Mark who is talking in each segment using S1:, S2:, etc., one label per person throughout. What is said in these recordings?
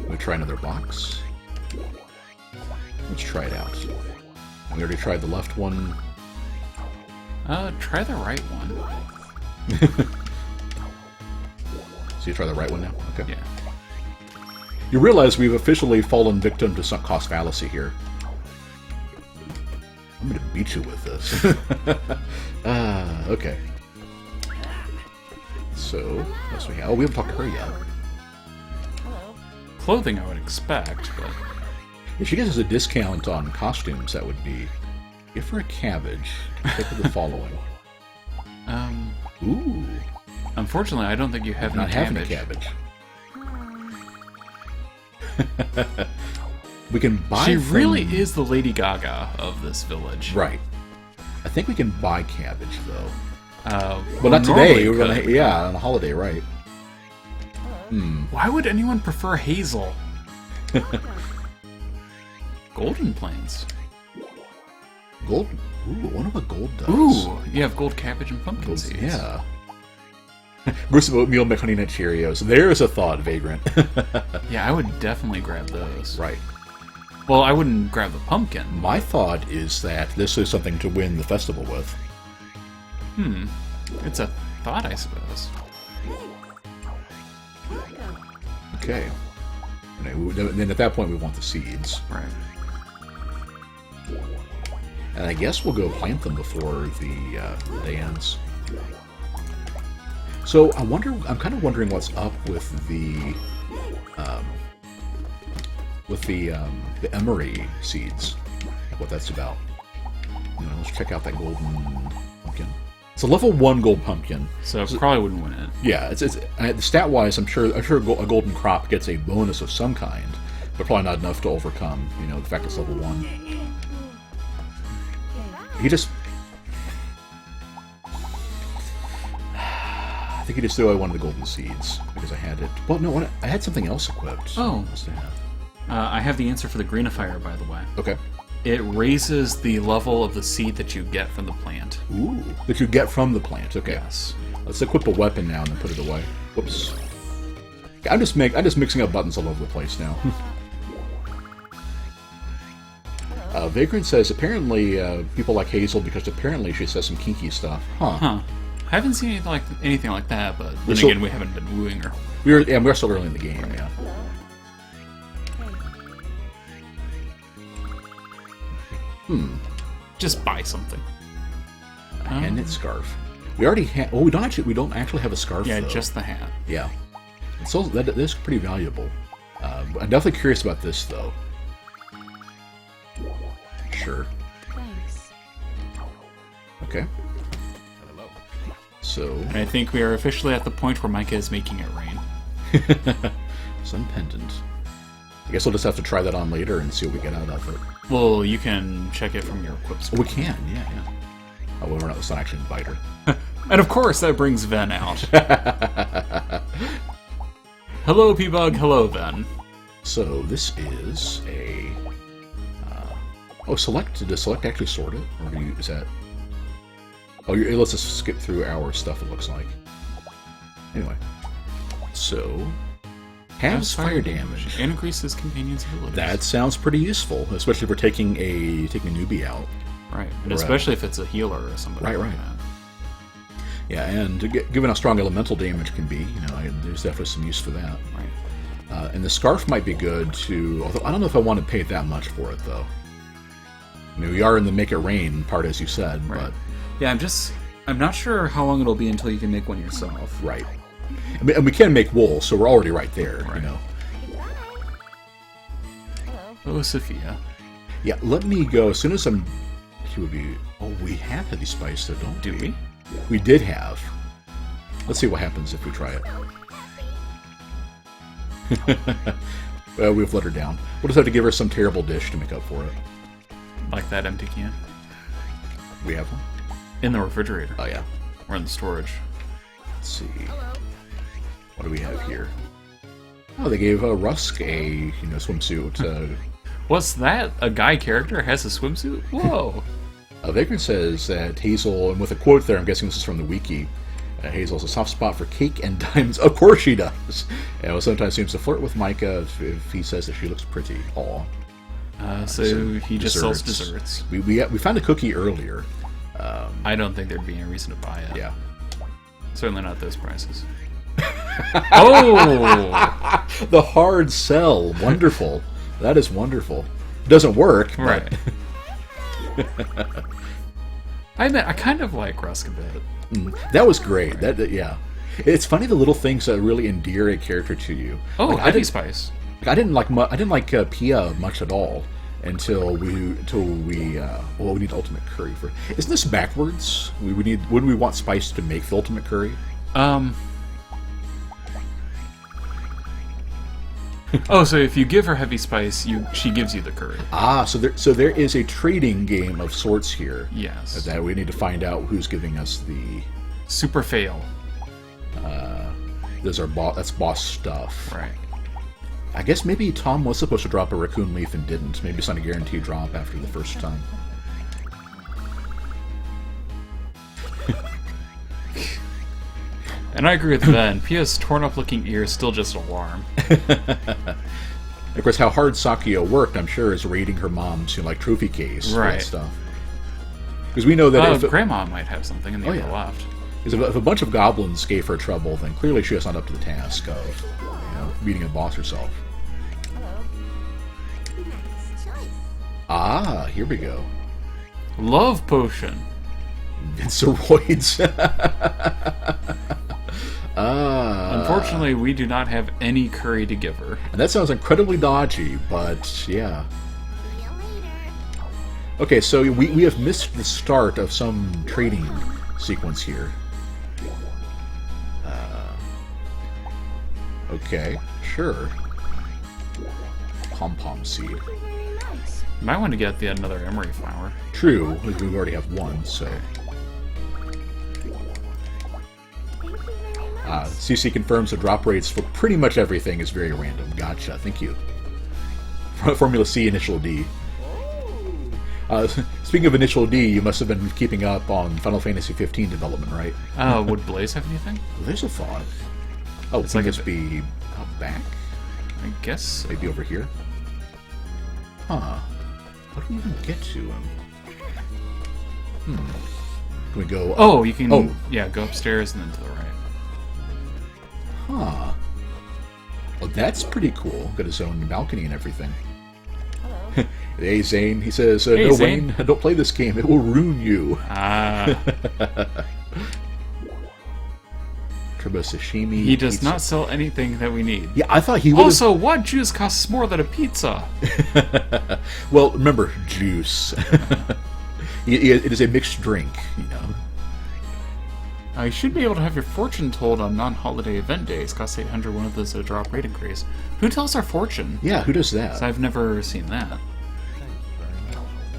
S1: We'll try another box. Let's try it out. We already tried the left one.
S2: Try the right one.
S1: So you try the right one now? Okay.
S2: Yeah.
S1: You realize we've officially fallen victim to sunk cost fallacy here. I'm gonna beat you with this. Okay. So, what else we have? Oh, we haven't talked to her yet.
S2: Clothing I would expect, but...
S1: If she gives us a discount on costumes, that would be... Give her a cabbage. Pick the following. Ooh.
S2: Unfortunately, I don't think you have
S1: Not
S2: any
S1: having a
S2: cabbage.
S1: cabbage. We can buy
S2: She
S1: from...
S2: really is the Lady Gaga of this village.
S1: Right. I think we can buy cabbage, though.
S2: Well,
S1: not today. We're
S2: normally
S1: gonna, yeah, on a holiday, right?
S2: Why would anyone prefer hazel? Golden plains.
S1: Gold. Ooh, I wonder what gold does.
S2: Ooh, you have gold cabbage and pumpkin seeds.
S1: Yeah. Grist of oatmeal, honey nut Cheerios. There's a thought, Vagrant.
S2: Yeah, I would definitely grab those.
S1: Right.
S2: Well, I wouldn't grab the pumpkin.
S1: My thought is that this is something to win the festival with.
S2: It's a thought, I suppose.
S1: Okay. Then at that point, we want the seeds.
S2: Right.
S1: And I guess we'll go plant them before the day ends. So I'm kind of wondering what's up with the emery seeds. What that's about. Let's check out that golden pumpkin. It's a level 1 gold pumpkin.
S2: So it probably wouldn't win it.
S1: Yeah, it's stat-wise, I'm sure a golden crop gets a bonus of some kind, but probably not enough to overcome, the fact it's level 1. He just... I think he just threw away one of the golden seeds, because I had it. Well, no, I had something else equipped.
S2: Oh.
S1: What else did I have?
S2: I have the answer for the greenifier, by the way.
S1: Okay.
S2: It raises the level of the seed that you get from the plant.
S1: Ooh. That you get from the plant, okay.
S2: Yes.
S1: Let's equip a weapon now and then put it away. Whoops. I'm just mixing up buttons all over the place now. Vagrant says, apparently, people like Hazel because apparently she says some kinky stuff.
S2: Huh. I haven't seen anything like that, but then again, we haven't been wooing her.
S1: We're still early in the game, yeah.
S2: Just buy something.
S1: A hand knit scarf. We already have. Oh, we don't actually have a scarf.
S2: Yeah,
S1: though.
S2: just the hat.
S1: Yeah. So that's pretty valuable. I'm definitely curious about this though. Sure.
S3: Thanks.
S1: Okay. So.
S2: And I think we are officially at the point where Micah is making it rain.
S1: Sun pendant. I guess we'll just have to try that on later and see what we get out of it.
S2: Well, you can check it from your equip
S1: Oh,
S2: screen.
S1: we can, yeah. Oh, well, let's not actually invite her.
S2: And of course, that brings Ven out. Hello, P-Bug. Hello, Ven.
S1: So this is a. Select. Does select actually sort it, or is that? Oh, it lets us skip through our stuff. It looks like. Anyway, so has fire damage.
S2: And increases companions' abilities.
S1: That sounds pretty useful, especially if we're taking a newbie out.
S2: Right, and especially if it's a healer or somebody.
S1: Right.
S2: Like that.
S1: Yeah, and given how strong elemental damage can be, there's definitely some use for that.
S2: Right.
S1: And the scarf might be good to. Although I don't know if I want to pay that much for it though. I mean, we are in the make it rain part, as you said,
S2: Right.
S1: but
S2: Yeah, I'm not sure how long it'll be until you can make one yourself.
S1: right. And we can make wool, so we're already right there.
S2: Right. Oh, Sophia.
S1: Yeah, let me go as soon as I'm. He would be. Oh, we have heavy spice, though, don't we?
S2: Do we?
S1: We did have. Let's see what happens if we try it. We've let her down. We'll just have to give her some terrible dish to make up for it.
S2: Like that empty can?
S1: We have one?
S2: In the refrigerator.
S1: Oh, yeah.
S2: Or in the storage.
S1: Let's see. What do we have here? Oh, they gave Rusk a swimsuit.
S2: What's that? A guy character has a swimsuit? Whoa!
S1: Vagrant says that Hazel, and with a quote there, I'm guessing this is from the wiki, Hazel has a soft spot for cake and diamonds. Of course she does. Sometimes seems to flirt with Micah if he says that she looks pretty. Aw.
S2: So he just sells desserts.
S1: We found a cookie earlier.
S2: I don't think there'd be any reason to buy it.
S1: Yeah.
S2: Certainly not those prices. Oh!
S1: The hard sell. Wonderful. That is wonderful. Doesn't work.
S2: Right. I admit, I kind of like Rusk a bit.
S1: That was great. Yeah. It's funny the little things that really endear a character to you.
S2: Oh,
S1: like,
S2: Heavy Spice.
S1: I didn't like Pia much at all until we need ultimate curry for. Isn't this backwards? Wouldn't we want Spice to make the ultimate curry?
S2: Oh, so if you give her Heavy Spice, she gives you the curry.
S1: Ah, so there is a trading game of sorts here.
S2: Yes.
S1: That we need to find out who's giving us the
S2: super fail.
S1: That's boss stuff.
S2: Right.
S1: I guess maybe Tom was supposed to drop a raccoon leaf and didn't. Maybe it's not a guaranteed drop after the first time.
S2: And I agree with Ben. Pia's torn-up-looking ear is still just alarm.
S1: Of course, how hard Sakuya worked, I'm sure, is raiding her mom's trophy case for that stuff. Because we know that if
S2: Grandma might have something in the upper left.
S1: Because if a bunch of goblins gave her trouble, then clearly she was not up to the task of beating a boss herself. Ah, here we go.
S2: Love potion.
S1: Vinceroids.
S2: Unfortunately, we do not have any curry to give her.
S1: And that sounds incredibly dodgy, but yeah. Okay, so we have missed the start of some trading sequence here. Okay, sure. Pom-pom seed.
S2: You might want to get another emery flower.
S1: True, we already have one, so... CC confirms the drop rates for pretty much everything is very random. Gotcha, thank you. Formula C, Initial D. Speaking of Initial D, you must have been keeping up on Final Fantasy 15 development, right?
S2: Would Blaze have anything?
S1: There's a thought. Oh, it's like it be out back?
S2: I guess so.
S1: Maybe over here? Huh. How do we even get to him? Can we go...
S2: Oh, you can... Oh. Yeah, go upstairs and then to the right.
S1: Huh. Well, that's pretty cool. Got his own balcony and everything. Hello. Hey, Zane. He says,
S2: hey,
S1: no,
S2: Zane.
S1: Wayne, don't play this game. It will ruin you. Turbo sashimi.
S2: He does not sell anything that we need.
S1: Yeah, I thought he would.
S2: Also, what juice costs more than a pizza?
S1: Well, remember, juice. It is a mixed drink,
S2: You should be able to have your fortune told on non-holiday event days. Costs 800. One of those a drop rate increase. Who tells our fortune?
S1: Yeah, who does that?
S2: I've never seen that.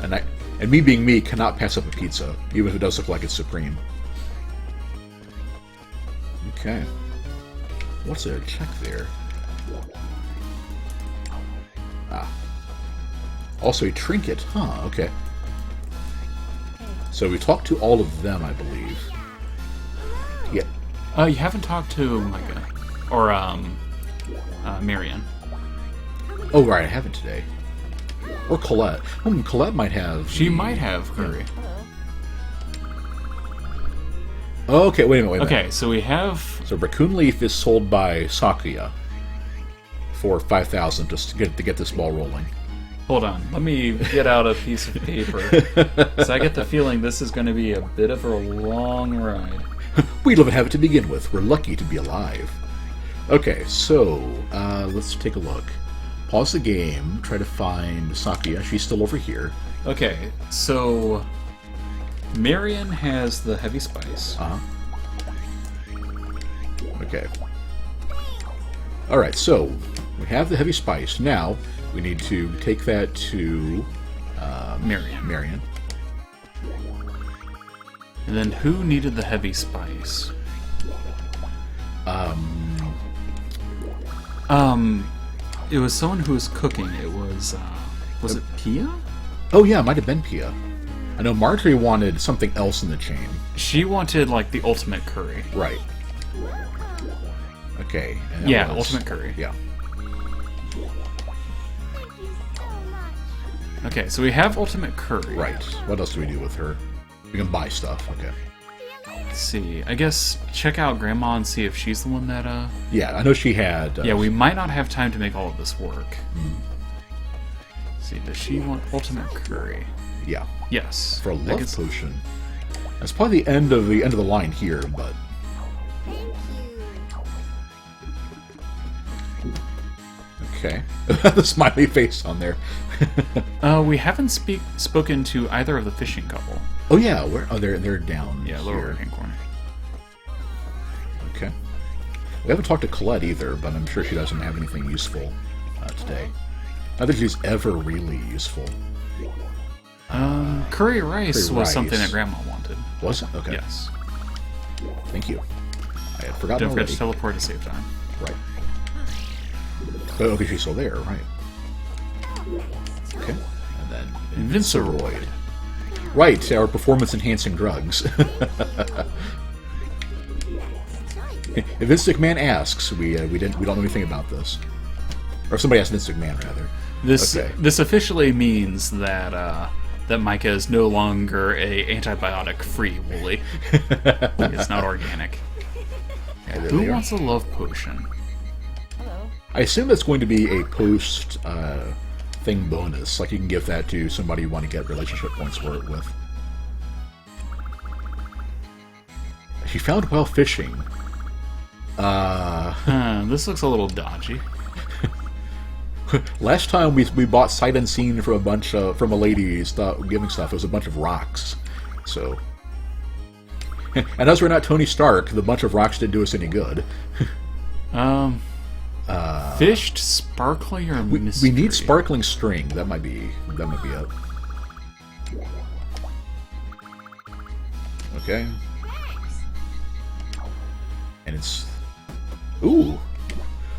S1: And me being me cannot pass up a pizza, even if it does look like it's supreme. Okay. What's there? Check there. Ah. Also a trinket. Huh, okay. So we talked to all of them, I believe. Yeah.
S2: You haven't talked to Micah. Or, Marion.
S1: Oh, right, I haven't today. Or Colette. Colette might have...
S2: She might have curry.
S1: Okay, wait a minute.
S2: Okay, so we have...
S1: So Raccoon Leaf is sold by Sakuya for 5,000 just to get this ball rolling.
S2: Hold on, let me get out a piece of paper. So I get the feeling this is going to be a bit of a long ride.
S1: We love and have it to begin with. We're lucky to be alive. Okay, so let's take a look. Pause the game. Try to find Sakuya. She's still over here.
S2: Okay, so Marion has the heavy spice.
S1: Okay. Alright, so we have the heavy spice. Now we need to take that to Marion.
S2: And then who needed the heavy spice? It was someone who was cooking. It was it Pia?
S1: Oh yeah, it might have been Pia. I know Marjorie wanted something else in the chain.
S2: She wanted, like, the ultimate curry.
S1: Right. Okay. And
S2: Yeah, ultimate curry.
S1: Yeah.
S2: Okay, so we have ultimate curry.
S1: Right. What else do we do with her? We can buy stuff. Okay.
S2: Let's see. I guess check out Grandma and see if she's the one that,
S1: Yeah, I know she had...
S2: Yeah, we might not have time to make all of this work. Let's see, does she want ultimate curry?
S1: Yeah.
S2: Yes.
S1: For a love potion. That's probably the end of the line here, but... Okay. The smiley face on there.
S2: We haven't spoken to either of the fishing couple.
S1: Oh yeah, where? Oh, they're down.
S2: Yeah, lower right-hand corner.
S1: Okay. We haven't talked to Colette either, but I'm sure she doesn't have anything useful today. Not that she's ever really useful.
S2: Curry rice
S1: curry
S2: was
S1: rice.
S2: something that Grandma wanted.
S1: Was it? Okay.
S2: Yes.
S1: Thank you. I had forgotten
S2: Don't forget
S1: already.
S2: to teleport to save time.
S1: Right. Oh, okay, she's still there, right. Okay. And then
S2: Invinciroid.
S1: Right, our performance-enhancing drugs. If Vince McMahon asks, we don't know anything about this. Or somebody asked Vince McMahon, rather.
S2: This officially means that that Micah is no longer a antibiotic-free woolly. It's not organic.
S1: Yeah, there
S2: Who
S1: they are.
S2: wants a love potion?
S1: I assume that's going to be a post thing bonus. Like you can give that to somebody you want to get relationship points for it with. She found while fishing.
S2: This looks a little dodgy.
S1: Last time we bought sight unseen from a lady giving stuff. It was a bunch of rocks. So, and as we're not Tony Stark, the bunch of rocks didn't do us any good.
S2: Fished, sparkly, or mystery?
S1: We need sparkling string. That might be it. Okay. And it's... Ooh!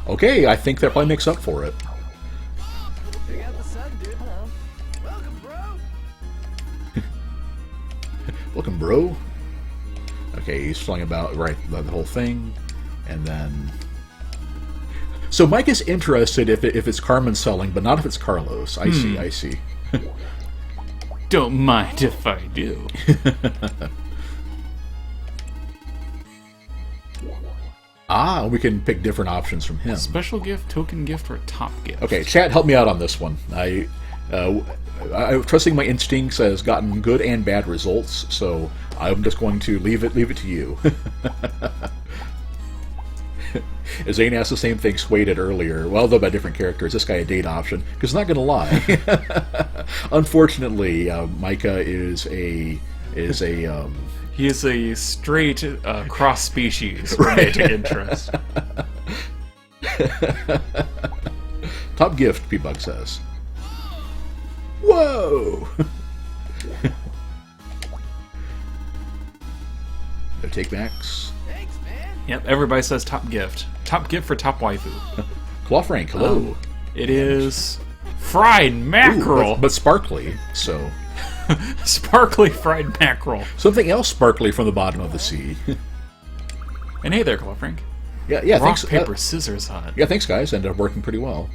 S1: Okay, I think that probably makes up for it.
S3: Check out the sun, dude. Hello. Welcome, bro.
S1: Welcome, bro. Okay, he's flying about, right, the whole thing. And then... So Mike is interested if it's Carmen selling, but not if it's Carlos. I see.
S2: Don't mind if I do.
S1: We can pick different options from him.
S2: Special gift, token gift, or top gift?
S1: Okay, chat, help me out on this one. I trusting my instincts has gotten good and bad results, so I'm just going to leave it to you. Zane asked the same thing Sway did earlier. Well, though by different characters. This guy a date option? Because not going to lie, unfortunately, Micah is a
S2: He is a straight cross-species romantic interest.
S1: Top gift, P-Bug says. Whoa! No take-backs.
S3: Thanks, man.
S2: Yep, everybody says top gift. Top gift for top waifu.
S1: Claw Frank, hello.
S2: It is fried mackerel.
S1: Ooh, but sparkly, so...
S2: Sparkly fried mackerel.
S1: Something else sparkly from the bottom of the sea.
S2: And hey there, Claw Frank.
S1: Yeah,
S2: Rock,
S1: thanks.
S2: paper, scissors, hot.
S1: Yeah, thanks, guys. Ended up working pretty well.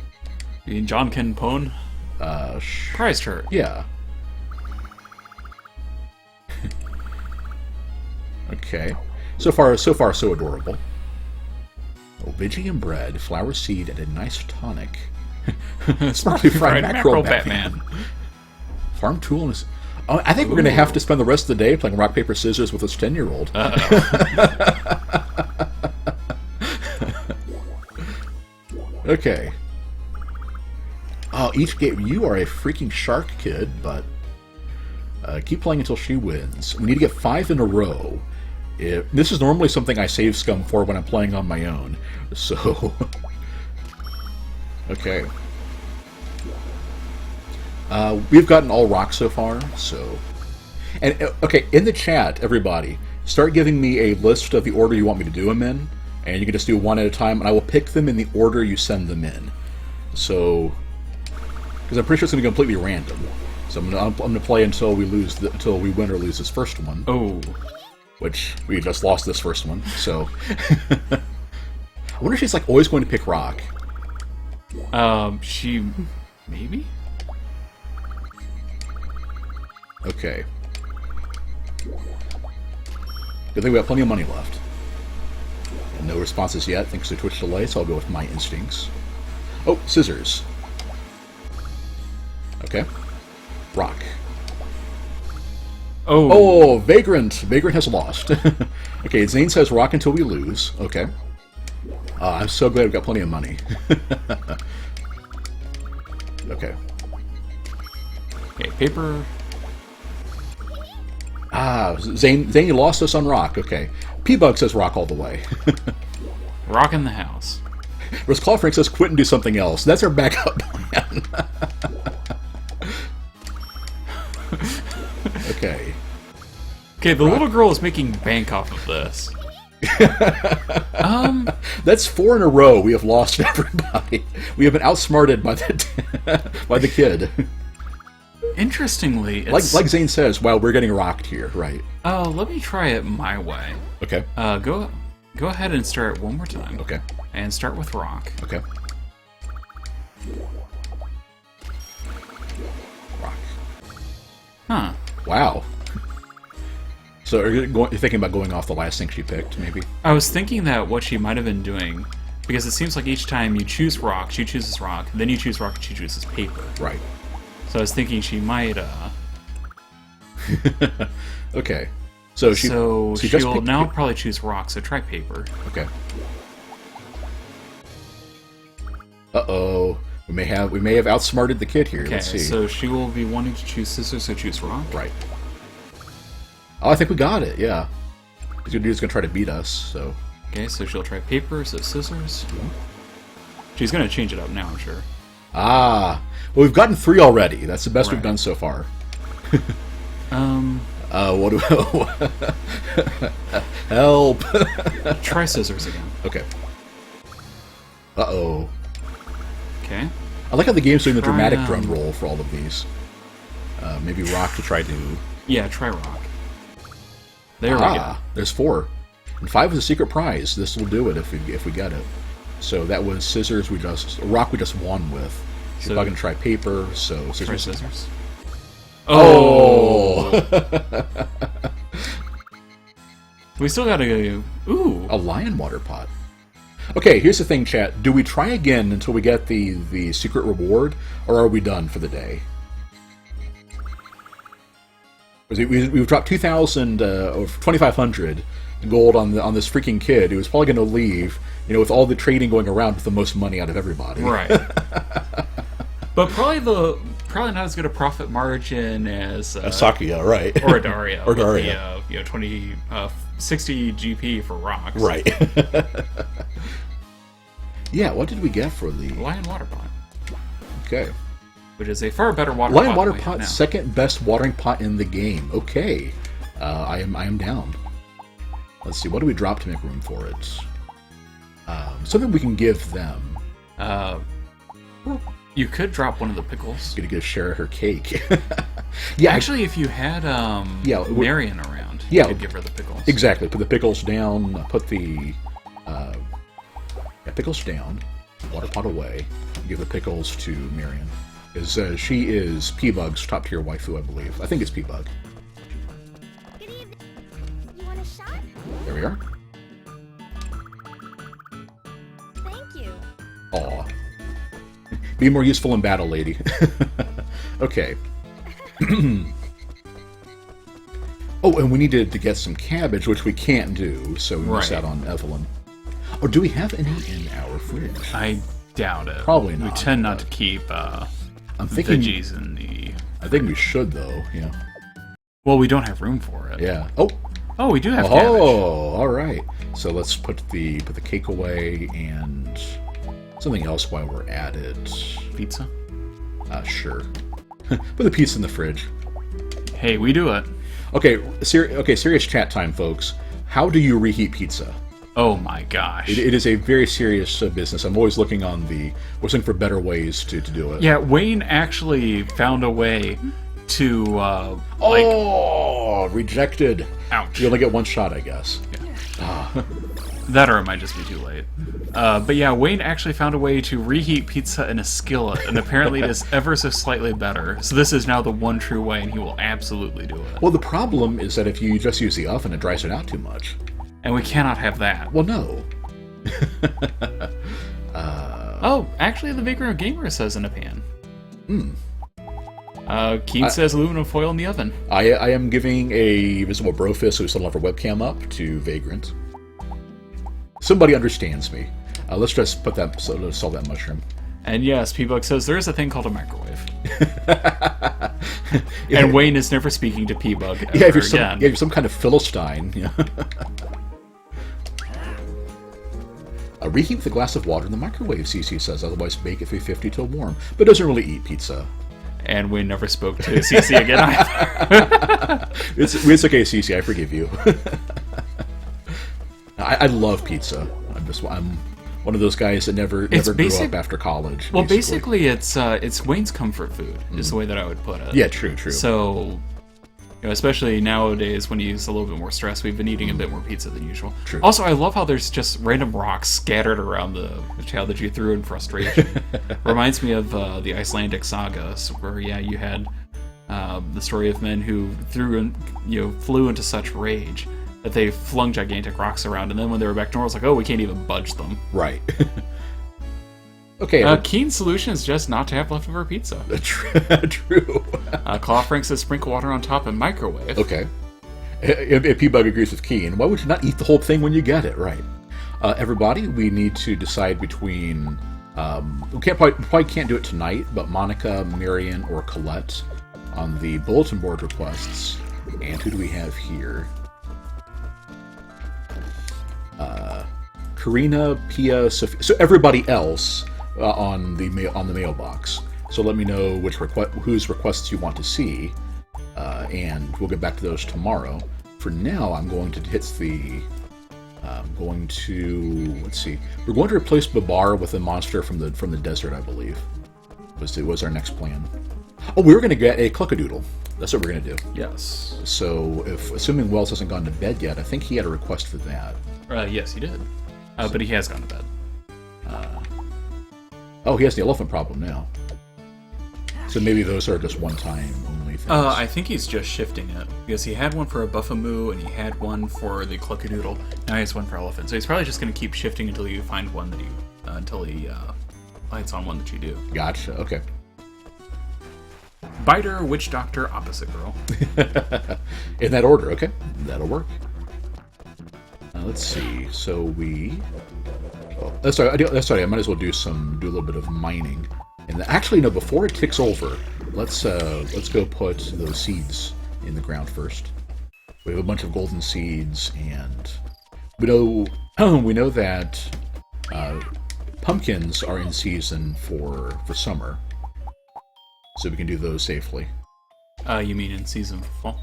S2: You mean John Ken Pone? Prized her.
S1: Yeah. Okay. So far, so adorable. Ovidian bread, flower seed, and a nice tonic. Sparkly fried mackerel, Batman. Farm tool is... Oh, I think we're going to have to spend the rest of the day playing rock, paper, scissors with this 10-year-old. Okay. Oh, each game... You are a freaking shark kid, but... keep playing until she wins. We need to get 5 in a row. This is normally something I save scum for when I'm playing on my own. So... Okay. We've gotten all rocks so far, so... And, okay, in the chat, everybody, start giving me a list of the order you want me to do them in, and you can just do one at a time, and I will pick them in the order you send them in. So... Because I'm pretty sure it's going to be completely random. So I'm gonna play until we until we win or lose this first one.
S2: Oh.
S1: Which we just lost this first one. So I wonder if she's like always going to pick rock.
S2: She maybe.
S1: Okay. Good thing we have plenty of money left. And no responses yet, thanks to Twitch delay, so I'll go with my instincts. Oh, scissors. Okay. Rock. Oh, Vagrant! Vagrant has lost. Okay, Zane says rock until we lose. Okay. I'm so glad we've got plenty of money. Okay.
S2: Okay, paper.
S1: Zane, you lost us on rock. Okay. P-Bug says rock all the way.
S2: Rock in the house.
S1: Whereas Claw Frank says quit and do something else. That's our backup plan. Okay.
S2: Okay, the little girl is making bank off of this.
S1: That's 4 in a row. We have lost everybody. We have been outsmarted by the kid.
S2: Interestingly, it's...
S1: like Zane says, wow, we're getting rocked here, right?
S2: Let me try it my way.
S1: Okay.
S2: Go ahead and start one more time.
S1: Okay.
S2: And start with rock.
S1: Okay. Rock.
S2: Huh.
S1: Wow. So are you're thinking about going off the last thing she picked, maybe?
S2: I was thinking that what she might have been doing, because it seems like each time you choose rock, she chooses rock, then you choose rock and she chooses paper.
S1: Right.
S2: So I was thinking she might,
S1: Okay. So
S2: she'll
S1: just
S2: now probably choose rock, so try paper.
S1: Okay. Uh-oh. We may have outsmarted the kid here.
S2: Okay,
S1: Let's see.
S2: so she will be wanting to choose scissors, so choose rock.
S1: Right. Oh, I think we got it, yeah. This dude's gonna try to beat us, so...
S2: Okay, so she'll try paper, so scissors. She's gonna change it up now, I'm sure.
S1: Ah. Well, we've gotten 3 already. That's the best we've done so far. What do help!
S2: Try scissors again.
S1: Okay. Uh-oh.
S2: Okay.
S1: I like how the game's doing the
S2: Try,
S1: dramatic drum roll for all of these. Maybe rock to try to...
S2: Yeah, try rock. There we go.
S1: There's 4. And 5 is a secret prize. This will do it if we get it. So that was scissors rock we just won with. So
S2: So
S1: if I can try paper, so scissors.
S2: Try scissors.
S1: Oh!
S2: We still gotta go... Ooh!
S1: A Lion Waterpot. Okay, here's the thing, chat. Do we try again until we get the secret reward, or are we done for the day? We've dropped 2,000 or 2,500 gold on this freaking kid who was probably going to leave, with all the trading going around with the most money out of everybody.
S2: Right. But probably not as good a profit margin as
S1: Sakia, right?
S2: Or Daria.
S1: Or Daria.
S2: With the, 60 GP for rocks.
S1: Right. Yeah, what did we get for the
S2: Lion Waterpot?
S1: Okay.
S2: Which is a far better water
S1: Lion
S2: pot than we have
S1: Waterpot,
S2: now.
S1: second best watering pot in the game. Okay. I am down. Let's see, what do we drop to make room for it? Something we can give them.
S2: You could drop one of the pickles.
S1: Gonna get a share of her cake. Yeah,
S2: Actually, if you had Marion around,
S1: yeah,
S2: you could give her the pickles.
S1: Exactly. Put the pickles down. Put the pickles down. Water pot away. Give the pickles to Marion. Because she is P-Bug's top tier waifu, I believe. I think it's P-Bug.
S4: Good evening. You want a shot?
S1: There we are.
S4: Thank you.
S1: Aw. Be more useful in battle, lady. Okay. Oh, and we needed to get some cabbage, which we can't do, so we miss out on Evelyn. Or do we have any in our fridge?
S2: I doubt it.
S1: Probably not.
S2: We tend not to keep
S1: I'm thinking
S2: veggies in the...
S1: I think we should, though. Yeah.
S2: Well, we don't have room for it.
S1: Yeah. Oh.
S2: Oh, we do have cabbage.
S1: Oh, all right. So let's put the cake away and something else while we're at it.
S2: Pizza?
S1: Sure. Put the pizza in the fridge.
S2: Hey, we do it.
S1: Okay, serious chat time, folks. How do you reheat pizza?
S2: Oh my gosh.
S1: It is a very serious business. I'm always looking for better ways to do it.
S2: Yeah, Wayne actually found a way to
S1: Oh, rejected.
S2: ouch.
S1: You only get one shot, I guess.
S2: That or it might just be too late. But yeah, Wayne actually found a way to reheat pizza in a skillet, and apparently it is ever so slightly better. So this is now the one true way, and he will absolutely do it.
S1: Well, the problem is that if you just use the oven, it dries it out too much.
S2: And we cannot have that.
S1: Well, no.
S2: Oh, actually, the Vagrant Gamer says in a pan.
S1: Hmm.
S2: Keen says aluminum foil in the oven.
S1: I am giving a visible brofist who's still have her webcam up to Vagrant. Somebody understands me. Let's just put that, solve that mushroom.
S2: And yes, P-Bug says there is a thing called a microwave. And Wayne is never speaking to P-Bug ever again.
S1: You're some kind of Philistine. Yeah. Reheat with a glass of water in the microwave, CC says, otherwise bake at 350 till warm. But doesn't really eat pizza.
S2: And Wayne never spoke to CC again either.
S1: It's okay, CC, I forgive you. I love pizza. I'm one of those guys that never grew up after college.
S2: Well, basically it's Wayne's comfort food, is the way that I would put it.
S1: Yeah, true.
S2: So, especially nowadays when he's a little bit more stressed, we've been eating a bit more pizza than usual.
S1: True.
S2: Also, I love how there's just random rocks scattered around the tail that you threw in frustration. Reminds me of the Icelandic sagas, where you had the story of men who flew into such rage that they flung gigantic rocks around, and then when they were back normal, it's like, oh, we can't even budge them.
S1: Right. Okay.
S2: Keen's solution is just not to have leftover pizza.
S1: True.
S2: Claw Frank says sprinkle water on top and microwave.
S1: Okay. If P-Bug agrees with Keen, why would you not eat the whole thing when you get it? Right. Everybody, we need to decide between... we probably can't do it tonight, but Monica, Marion, or Colette on the bulletin board requests. And who do we have here? Karina, Pia, Sophia. So everybody else on the mailbox. So let me know whose requests you want to see, and we'll get back to those tomorrow. For now, I'm going to hit the. Let's see. We're going to replace Babar with a monster from the desert, I believe. Was our next plan. Oh, we were going to get a Cluckadoodle. That's what we're going to do.
S2: Yes.
S1: So, assuming Wells hasn't gone to bed yet, I think he had a request for that.
S2: Yes, he did. But he has gone to bed.
S1: Oh, he has the elephant problem now. So maybe those are just one-time only things.
S2: I think he's just shifting it. Because he had one for a Buffamoo, and he had one for the Cluckadoodle. Now he has one for elephant. So he's probably just going to keep shifting until you find one that until he lights on one that you do.
S1: Gotcha, okay.
S2: Biter, Witch Doctor, Opposite Girl.
S1: In that order, okay. That'll work. Let's see. So we... Oh, that's all right. I might as well do a little bit of mining. And actually, no. Before it ticks over, let's go put those seeds in the ground first. We have a bunch of golden seeds, and we know that pumpkins are in season for summer, so we can do those safely.
S2: You mean in season for fall?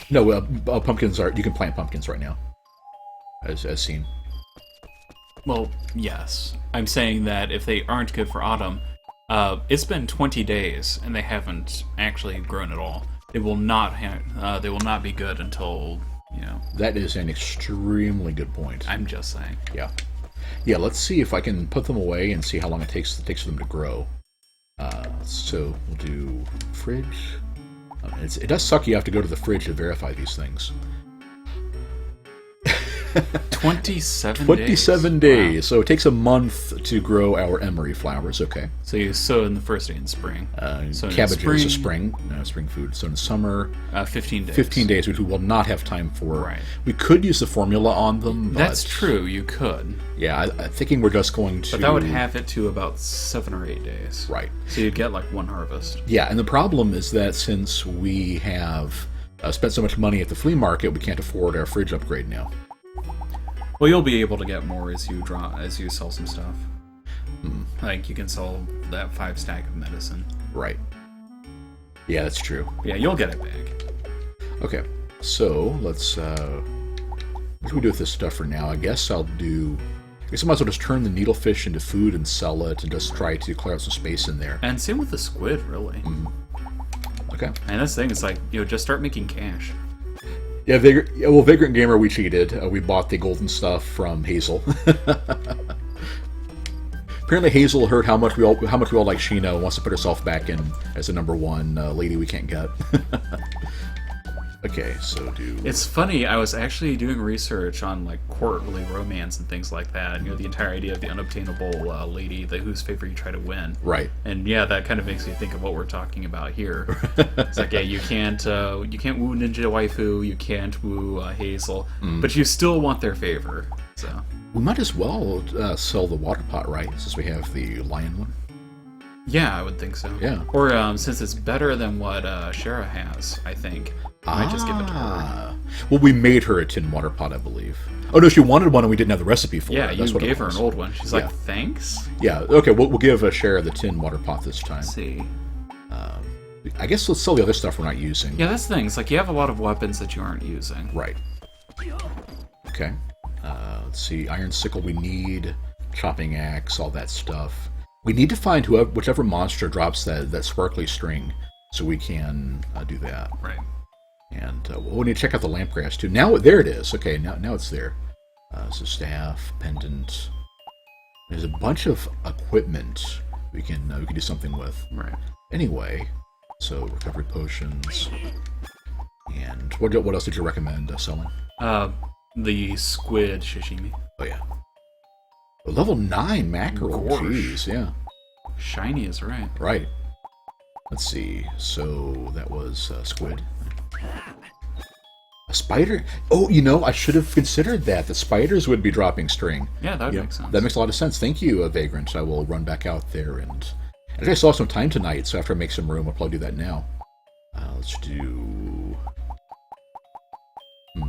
S1: No, pumpkins are. You can plant pumpkins right now, as seen.
S2: Well, yes. I'm saying that if they aren't good for autumn, it's been 20 days and they haven't actually grown at all. They will not be good until,
S1: That is an extremely good point.
S2: I'm just saying.
S1: Yeah. Yeah, let's see if I can put them away and see how long it takes for them to grow. So we'll do fridge. It does suck you have to go to the fridge to verify these things.
S2: 27
S1: days.
S2: Wow.
S1: So it takes a month to grow our emery flowers. Okay.
S2: So you sow in the first day in spring. So
S1: cabbages is spring food. So in summer,
S2: 15 days.
S1: 15 days, which we will not have time for.
S2: Right.
S1: We could use the formula on them. But
S2: that's true. You could.
S1: Yeah, I'm thinking we're just going to.
S2: But that would have it to about 7 or 8 days.
S1: Right.
S2: So you'd get like one harvest.
S1: Yeah, and the problem is that since we have spent so much money at the flea market, we can't afford our fridge upgrade now.
S2: Well, you'll be able to get more as you sell some stuff. Like you can sell that 5 stack of medicine.
S1: Right. Yeah, that's true.
S2: Yeah, you'll get it back.
S1: Okay, so let's. What do we do with this stuff for now? I guess I might as well just turn the needlefish into food and sell it, and just try to clear out some space in there.
S2: And same with the squid, really.
S1: Okay.
S2: And this thing is like, just start making cash.
S1: Yeah, Vagrant Gamer, we cheated. We bought the golden stuff from Hazel. Apparently Hazel heard how much we all like Sheena and wants to put herself back in as the #1 lady we can't get. Okay, so
S2: It's funny, I was actually doing research on like courtly romance and things like that. The entire idea of the unobtainable lady, whose favor you try to win.
S1: Right.
S2: And yeah, that kind of makes me think of what we're talking about here. It's like, yeah, you can't woo Ninja Waifu, you can't woo Hazel, but you still want their favor. So
S1: we might as well sell the Waterpot, right? Since we have the Lion one.
S2: Yeah, I would think so.
S1: Yeah.
S2: Or since it's better than what Shara has, I think. I might just give it to her.
S1: Well, we made her a tin water pot, I believe. Oh, no, she wanted one and we didn't have the recipe for it.
S2: Yeah, you gave her an old one. She's like, thanks?
S1: Yeah, okay, we'll give Shara the tin water pot this time.
S2: Let's see.
S1: I guess let's sell the other stuff we're not using.
S2: Yeah, that's the thing. It's like you have a lot of weapons that you aren't using.
S1: Right. Okay. Let's see. Iron sickle we need. Chopping axe, all that stuff. We need to find whichever monster drops that sparkly string so we can do that.
S2: Right.
S1: And we need to check out the lampgrass too. Now, there it is. Okay, now it's there. So staff, pendant. There's a bunch of equipment we can do something with.
S2: Right.
S1: Anyway, so recovery potions. And what else did you recommend selling?
S2: The squid sashimi.
S1: Oh yeah. Level 9 mackerel. Jeez, yeah.
S2: Shiny is right.
S1: Right. Let's see. So that was squid. A spider? Oh, I should have considered that. The spiders would be dropping string.
S2: Yeah, that would make sense.
S1: That makes a lot of sense. Thank you, Vagrant. I will run back out there and... Actually, I still have some time tonight, so after I make some room, I'll probably do that now. Let's do...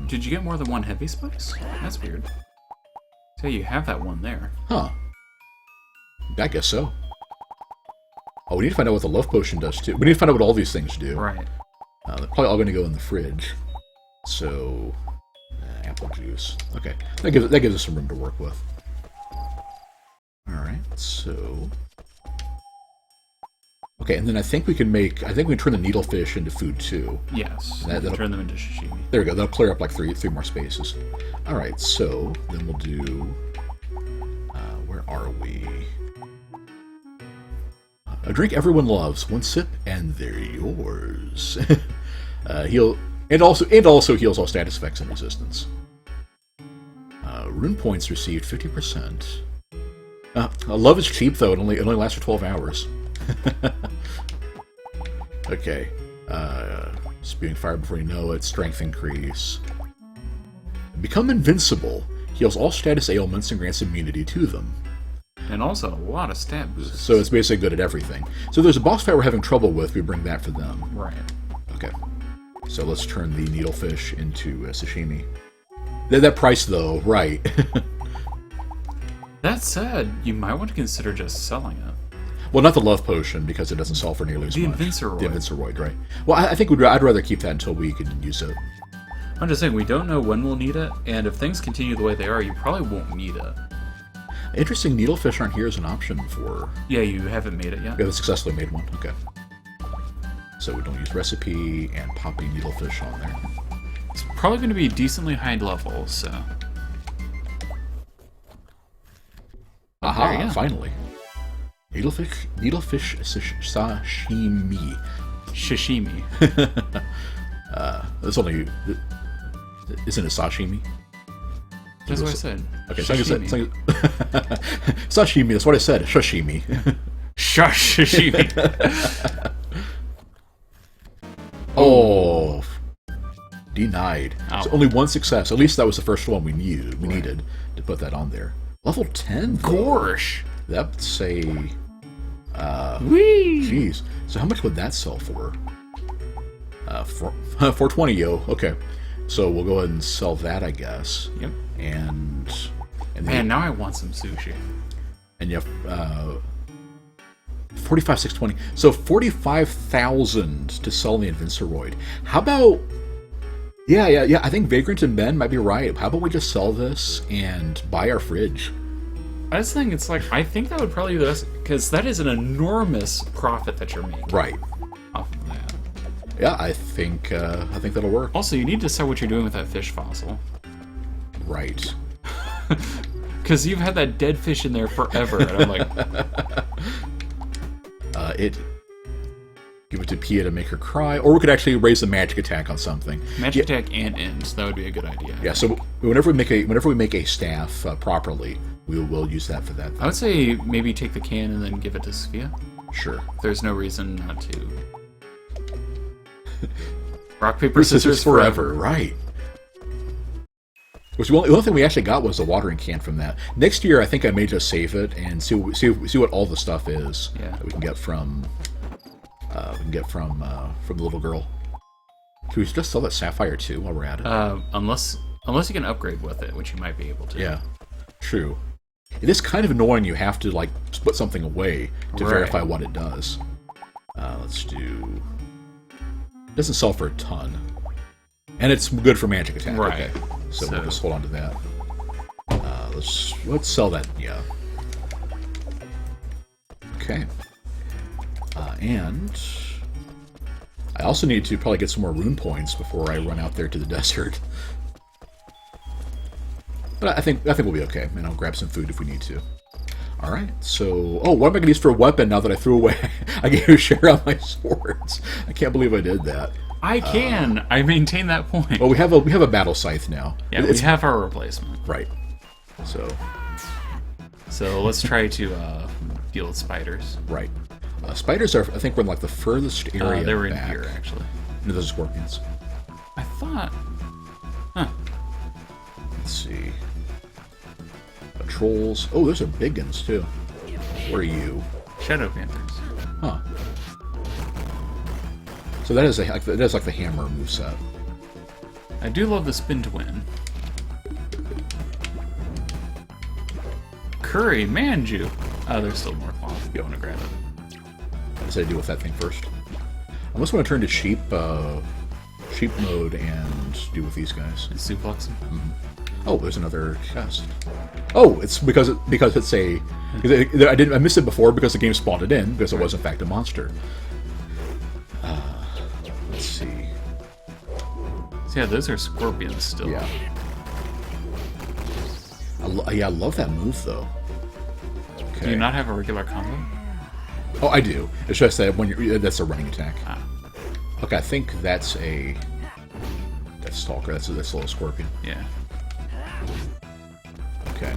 S2: Did you get more than one heavy spice? That's weird. So you have that one there.
S1: Huh. I guess so. Oh, we need to find out what the love potion does, too. We need to find out what all these things do.
S2: Right.
S1: They're probably all going to go in the fridge. So, apple juice. Okay, that gives us some room to work with. All right, so... Okay, and then I think we can turn the needlefish into food, too.
S2: Yes,
S1: That'll
S2: turn them into sashimi.
S1: There we go, that'll clear up like three more spaces. All right, so then we'll do... where are we? A drink everyone loves. One sip, and they're yours. And also heals all status effects and resistance. Rune points received 50%. Love is cheap though. It only lasts for 12 hours. Okay. Spewing fire before you know it. Strength increase. Become invincible. Heals all status ailments and grants immunity to them.
S2: And also a lot of stat boosts.
S1: So it's basically good at everything. So there's a boss fight we're having trouble with. We bring that for them.
S2: Right.
S1: Okay. So let's turn the needlefish into sashimi. That price, though, right.
S2: That said, you might want to consider just selling it.
S1: Well, not the love potion, because it doesn't sell for nearly as much.
S2: The
S1: Invinciroid, right. Well, I think I'd rather keep that until we can use it.
S2: I'm just saying, we don't know when we'll need it, and if things continue the way they are, you probably won't need it.
S1: Interesting, needlefish aren't here as an option for...
S2: Yeah, you haven't made it yet.
S1: We haven't successfully made one, okay. So we don't use recipe and poppy needlefish on there.
S2: It's probably going to be decently high level, so...
S1: Aha, finally. Needlefish sashimi.
S2: Sashimi.
S1: That's only... Isn't it sashimi?
S2: That's what I said.
S1: Okay,
S2: sashimi.
S1: Sashimi, that's what I said. Sashimi.
S2: Sashimi.
S1: Oh. Denied.
S2: Ow.
S1: So only one success. At least that was the first one we needed to put that on there. Level 10?
S2: Gorsh.
S1: That's a...
S2: Whee!
S1: Jeez. So how much would that sell for? 420, yo. Okay. So we'll go ahead and sell that, I guess.
S2: Yep.
S1: And
S2: Man, now I want some sushi.
S1: And you have 45,620. So 45,000 to sell the Invinciroid. How about... Yeah. I think Vagrant and Ben might be right. How about we just sell this and buy our fridge?
S2: I just think it's like, I think that would probably be the best, because that is an enormous profit that you're making.
S1: Right.
S2: Off of that.
S1: Yeah, I think that'll work.
S2: Also, you need to decide what you're doing with that fish fossil.
S1: Right.
S2: Because you've had that dead fish in there forever, and I'm like...
S1: Give it to Pia to make her cry, or we could actually raise the magic attack on something.
S2: Magic attack and end, that would be a good idea.
S1: Yeah, so whenever we make a staff properly, we will use that for that.
S2: I would say maybe take the can and then give it to Sophia.
S1: Sure.
S2: There's no reason not to. Rock, paper, scissors forever.
S1: Right. Which the only thing we actually got was the watering can from that. Next year, I think I may just save it and see what all the stuff is that we can get from the little girl. Should we just sell that sapphire too while we're at it?
S2: Unless you can upgrade with it, which you might be able to.
S1: Yeah, true. It is kind of annoying. You have to like put something away to verify what it does. Let's do. It doesn't sell for a ton, and it's good for magic attack.
S2: Right.
S1: Okay, so we'll just hold on to that. Let's sell that. Yeah. Okay. And I also need to probably get some more rune points before I run out there to the desert. But I think we'll be okay, and I'll grab some food if we need to. All right. So, what am I going to use for a weapon now that I threw away? I gave a share on my swords. I can't believe I did that.
S2: I maintain that point.
S1: Well, we have a battle scythe now.
S2: Yeah, we have our replacement.
S1: Right. So
S2: let's try to deal with spiders.
S1: Right. Spiders are, I think, we're in like the furthest area.
S2: They were in
S1: back.
S2: here, actually.
S1: No, those are scorpions.
S2: I thought. Huh.
S1: Let's see. Trolls. Oh, those are big ones too. Where are you?
S2: Shadow Panthers.
S1: Huh. So that is like the hammer moveset.
S2: I do love the spin to win. Curry, manju. Oh, there's still more cloth. You want to grab it?
S1: What does I do with that thing first? Unless I want to turn to sheep mode and do with these guys.
S2: And suplex them.
S1: Mm-hmm. Oh, there's another chest. Oh, it's because it's a. I missed it before because the game spawned it in because it was in fact a monster. Let's see.
S2: So yeah, those are scorpions still.
S1: Yeah. I love that move though. Okay.
S2: Do you not have a regular combo?
S1: Oh, I do. It's just that that's a running attack.
S2: Ah.
S1: Okay, I think that's Stalker. That's a little scorpion.
S2: Yeah.
S1: Okay.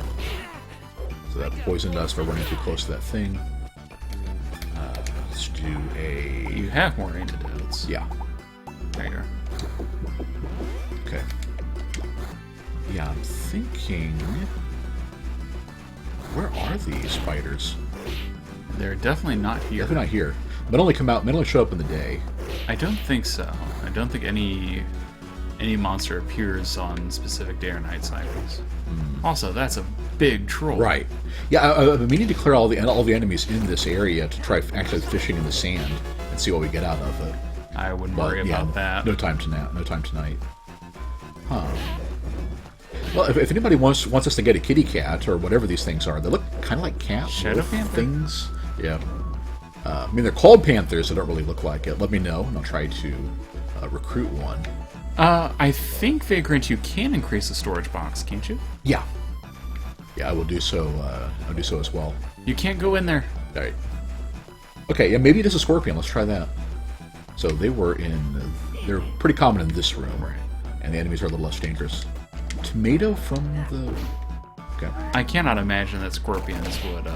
S1: So that poisoned us for running too close to that thing. Let's do a...
S2: You have more antidotes.
S1: Yeah.
S2: There you are.
S1: Okay. Yeah, I'm thinking... Where are these spiders?
S2: They're definitely not here.
S1: Definitely not here. But only show up in the day.
S2: I don't think so. I don't think any monster appears on specific day or night cycles. Also, that's a big troll.
S1: Right. Yeah, we need to clear all the enemies in this area to try actually fishing in the sand and see what we get out of it.
S2: I wouldn't worry about that.
S1: No time tonight. Huh. Well, if anybody wants us to get a kitty cat or whatever these things are, they look kind of like cat
S2: Shadow Panther
S1: things. Yeah. I mean, they're called panthers. They don't really look like it. Let me know, and I'll try to recruit one.
S2: I think Vagrant, you can increase the storage box, can't you?
S1: Yeah. Yeah, I will do so. I'll do so as well.
S2: You can't go in there.
S1: All right. Okay. Yeah, maybe it is a scorpion. Let's try that. So they're pretty common in this room, right? And the enemies are a little less dangerous. Tomato from the. Okay.
S2: I cannot imagine that scorpions would.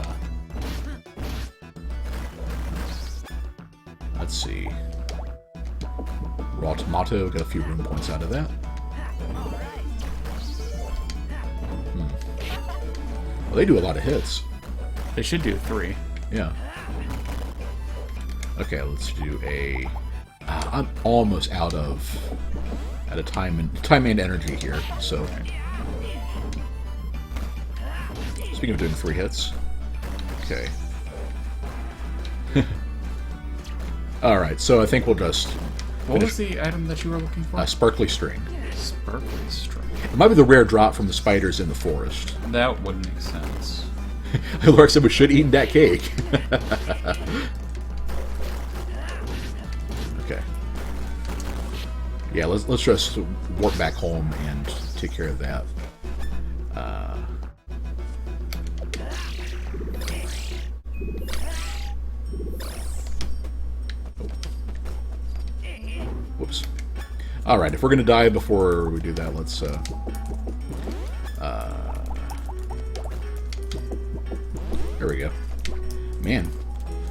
S1: Let's see. Raw tomato, got a few rune points out of that. Well, they do a lot of hits.
S2: They should do 3.
S1: Yeah. Okay, let's do a... I'm almost out of time and energy here, so... Speaking of doing 3 hits. Okay. Alright, so I think we'll just...
S2: What was the item that you were looking for?
S1: Sparkly string.
S2: Sparkly string.
S1: It might be the rare drop from the spiders in the forest.
S2: That would make sense.
S1: Laura said we should eat that cake. Okay. Yeah, let's just warp back home and take care of that. Whoops. Alright, if we're going to die before we do that, let's... there we go. Man,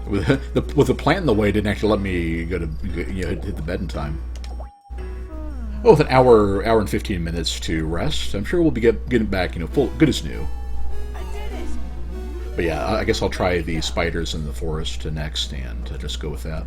S1: with the plant in the way, it didn't actually let me go to hit the bed in time. Well, with an hour and 15 minutes to rest, I'm sure we'll be getting back, full good as new.
S3: I did it.
S1: But yeah, I guess I'll try the spiders in the forest next and just go with that.